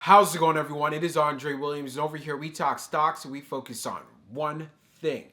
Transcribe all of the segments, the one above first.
How's it going, everyone? It is Andre Williams, and over here we talk stocks and we focus on one thing.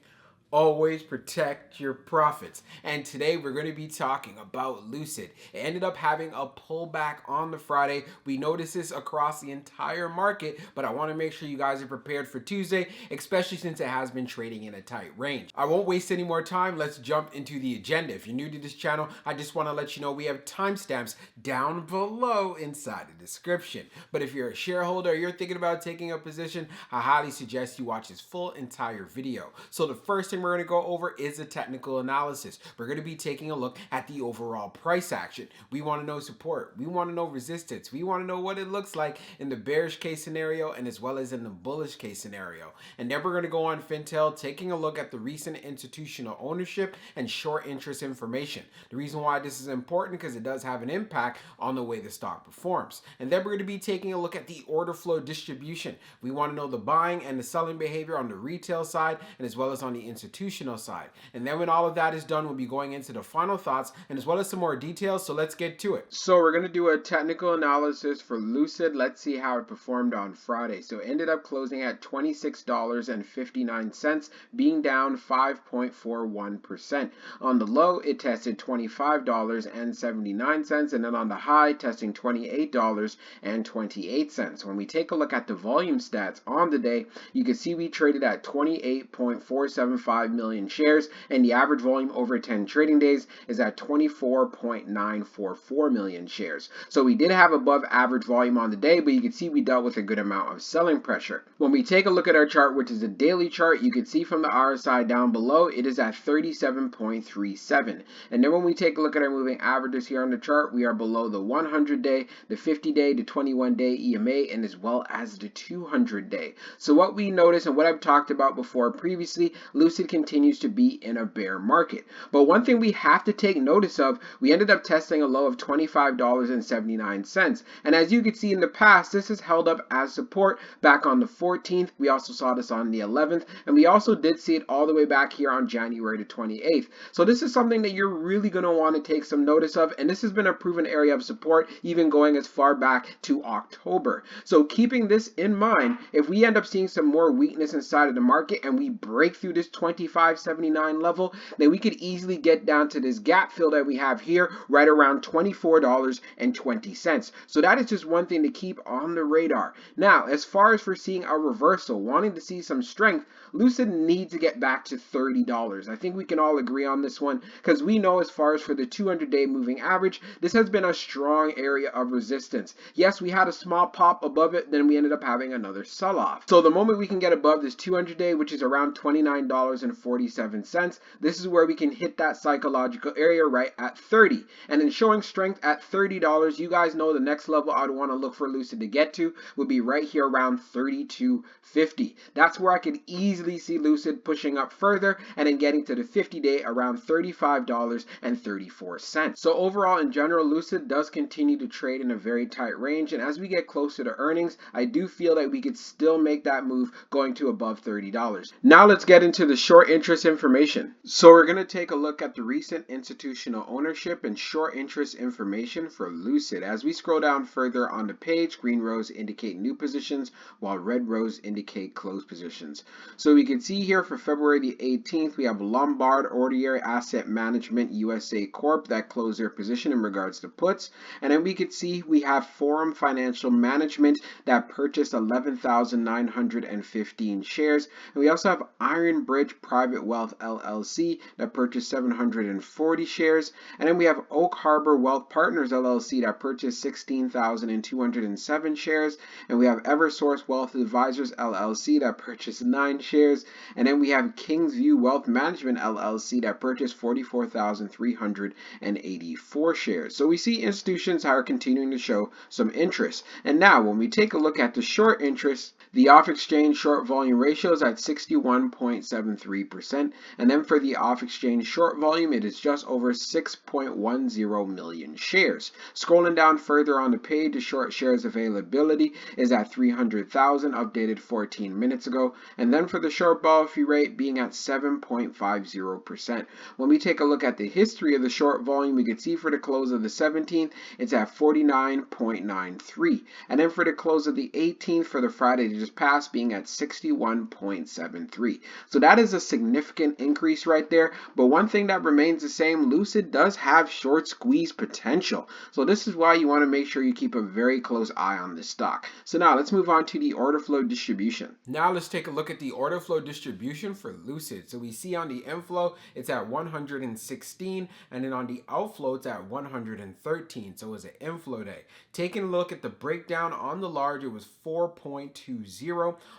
Always protect your profits. And today we're going to be talking about Lucid. It ended up having a pullback on the Friday. We noticed this across the entire market, but I want to make sure you guys are prepared for Tuesday, especially since it has been trading in a tight range. I won't waste any more time. Let's jump into the agenda. If you're new to this channel, I just want to let you know we have timestamps down below inside the description. But if you're a shareholder or you're thinking about taking a position, I highly suggest you watch this full entire video. So the first thing we're going to go over is the technical analysis. We're going to be taking a look at the overall price action. We want to know support. We want to know resistance. We want to know what it looks like in the bearish case scenario and as well as in the bullish case scenario. And then we're going to go on Fintel, taking a look at the recent institutional ownership and short interest information. The reason why this is important because it does have an impact on the way the stock performs. And then we're going to be taking a look at the order flow distribution. We want to know the buying and the selling behavior on the retail side and as well as on the institutional side. And then when all of that is done, we'll be going into the final thoughts and as well as some more details. So let's get to it. So we're going to do a technical analysis for Lucid. Let's see how it performed on Friday. So it ended up closing at $26.59, being down 5.41%. On the low, it tested $25.79, and then on the high, testing $28.28. When we take a look at the volume stats on the day, you can see we traded at 28.475 million shares, and the average volume over 10 trading days is at 24.944 million shares. So we did have above average volume on the day, but you can see we dealt with a good amount of selling pressure. When we take a look at our chart, which is a daily chart, you can see from the RSI down below, it is at 37.37. And then when we take a look at our moving averages here on the chart, we are below the 100-day, the 50-day, the 21-day EMA, and as well as the 200-day. So what we notice and what I've talked about before previously, Lucid continues to be in a bear market. But one thing we have to take notice of, we ended up testing a low of $25.79. And as you can see in the past, this has held up as support back on the 14th. We also saw this on the 11th, and we also did see it all the way back here on January the 28th. So this is something that you're really going to want to take some notice of, and this has been a proven area of support even going as far back to October. So keeping this in mind, if we end up seeing some more weakness inside of the market and we break through this 25.79 level, then we could easily get down to this gap fill that we have here right around $24.20. So that is just one thing to keep on the radar. Now, as far as for seeing a reversal, wanting to see some strength, Lucid needs to get back to $30. I think we can all agree on this one because we know as far as for the 200-day moving average, this has been a strong area of resistance. Yes, we had a small pop above it, then we ended up having another sell-off. So the moment we can get above this 200-day, which is around $29.47, this is where we can hit that psychological area right at 30. And then showing strength at $30, you guys know the next level I'd want to look for Lucid to get to would be right here around $32.50. That's where I could easily see Lucid pushing up further and then getting to the 50-day around $35.34. So overall, in general, Lucid does continue to trade in a very tight range, and as we get closer to earnings, I do feel that we could still make that move going to above $30. Now let's get into the short interest information. So we're going to take a look at the recent institutional ownership and short interest information for Lucid. As we scroll down further on the page, green rows indicate new positions while red rows indicate closed positions. So we can see here for February the 18th, we have Lombard Odier Asset Management USA Corp that closed their position in regards to puts. And then we could see we have Forum Financial Management that purchased 11,915 shares. And we also have Iron Bridge Private Wealth LLC that purchased 740 shares. And then we have Oak Harbor Wealth Partners LLC that purchased 16,207 shares. And we have Eversource Wealth Advisors LLC that purchased 9 shares. And then we have Kingsview Wealth Management LLC that purchased 44,384 shares. So we see institutions are continuing to show some interest. And now when we take a look at the short interest, The off-exchange short volume ratio is at 61.73%, and then for the off-exchange short volume, it is just over 6.10 million shares. Scrolling down further on the page, the short shares availability is at 300,000, updated 14 minutes ago, and then for the short ball fee rate being at 7.50%. When we take a look at the history of the short volume, we can see for the close of the 17th, it's at 49.93, and then for the close of the 18th for the Friday that just passed being at 61.73. So that is a significant increase right there. But one thing that remains the same, Lucid does have short squeeze potential. So this is why you want to make sure you keep a very close eye on this stock. So now let's move on to the order flow distribution. Now let's take a look at the order flow distribution for Lucid. So we see on the inflow, it's at 116, and then on the outflow, it's at 113. So it was an inflow day. Taking a look at the breakdown on the large, it was 4.20.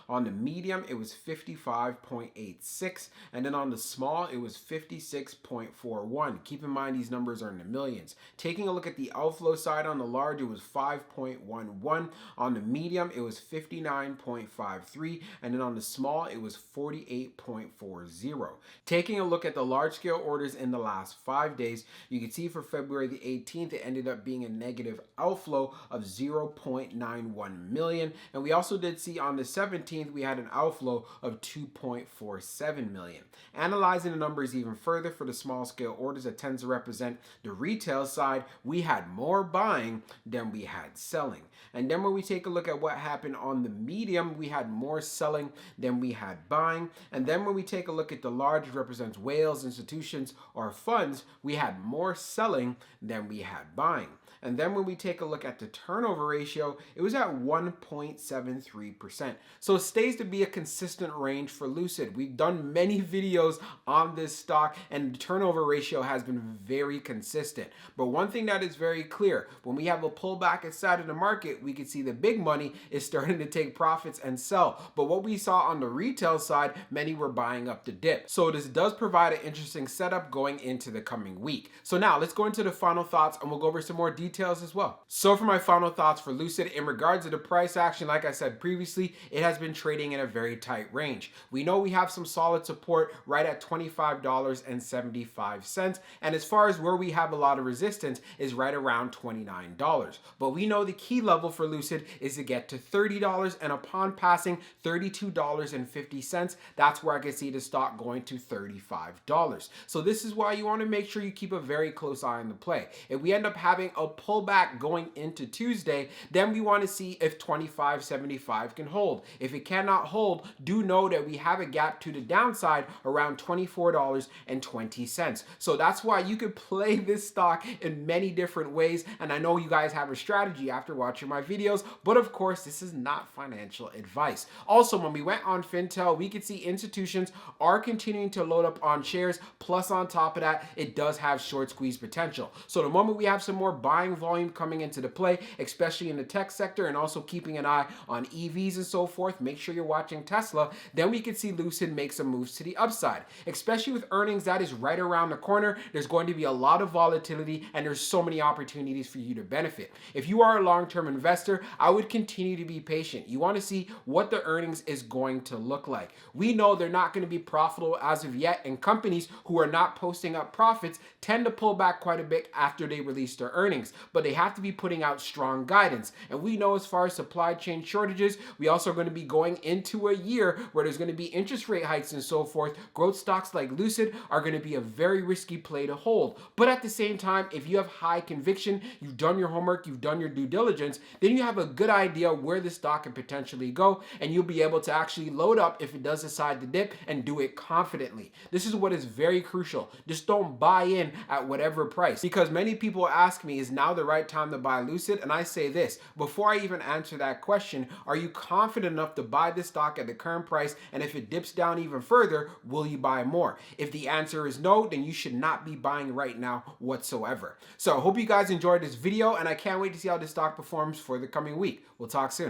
On the medium, it was 55.86. And then on the small, it was 56.41. Keep in mind, these numbers are in the millions. Taking a look at the outflow side on the large, it was 5.11. On the medium, it was 59.53. And then on the small, it was 48.40. Taking a look at the large scale orders in the last 5 days, you can see for February the 18th, it ended up being a negative outflow of 0.91 million. And we also did see on the 17th, we had an outflow of 2.47 million. Analyzing the numbers even further for the small scale orders that tends to represent the retail side, we had more buying than we had selling. And then when we take a look at what happened on the medium, we had more selling than we had buying. And then when we take a look at the large, which represents whales, institutions, or funds, we had more selling than we had buying. And then when we take a look at the turnover ratio, it was at 1.73%. So it stays to be a consistent range for Lucid. We've done many videos on this stock, and the turnover ratio has been very consistent. But one thing that is very clear, when we have a pullback inside of the market, we can see the big money is starting to take profits and sell. But what we saw on the retail side, many were buying up the dip. So this does provide an interesting setup going into the coming week. So now let's go into the final thoughts, and we'll go over some more details as well. So for my final thoughts for Lucid, in regards to the price action, like I said previously, it has been trading in a very tight range. We know we have some solid support right at $25.75. And as far as where we have a lot of resistance is right around $29. But we know the key level for Lucid is to get to $30, and upon passing $32.50, that's where I can see the stock going to $35. So this is why you want to make sure you keep a very close eye on the play. If we end up having a pullback going into Tuesday, then we want to see if 25.75 can hold. If it cannot hold, do know that we have a gap to the downside around $24.20. So that's why you could play this stock in many different ways. And I know you guys have a strategy after watching my videos, but of course, this is not financial advice. Also, when we went on Fintel, we could see institutions are continuing to load up on shares. Plus, on top of that, it does have short squeeze potential. So the moment we have some more buying volume coming into the play, especially in the tech sector, and also keeping an eye on EVs and so forth, make sure you're watching Tesla, then we could see Lucid make some moves to the upside. Especially with earnings that is right around the corner, there's going to be a lot of volatility, and there's so many opportunities for you to benefit. If you are a long-term investor, I would continue to be patient. You want to see what the earnings is going to look like. We know they're not going to be profitable as of yet, and companies who are not posting up profits tend to pull back quite a bit after they release their earnings. But they have to be putting out strong guidance. And we know as far as supply chain shortages, we also are going to be going into a year where there's going to be interest rate hikes and so forth. Growth stocks like Lucid are going to be a very risky play to hold. But at the same time, if you have high conviction, you've done your homework, you've done your due diligence, then you have a good idea where the stock can potentially go, and you'll be able to actually load up if it does decide to dip and do it confidently. This is what is very crucial. Just don't buy in at whatever price, because many people ask me, is now the right time to buy Lucid? And I say this, before I even answer that question, are you confident enough to buy this stock at the current price? And if it dips down even further, will you buy more? If the answer is no, then you should not be buying right now whatsoever. So I hope you guys enjoyed this video, and I can't wait to see how this stock performs for the coming week. We'll talk soon.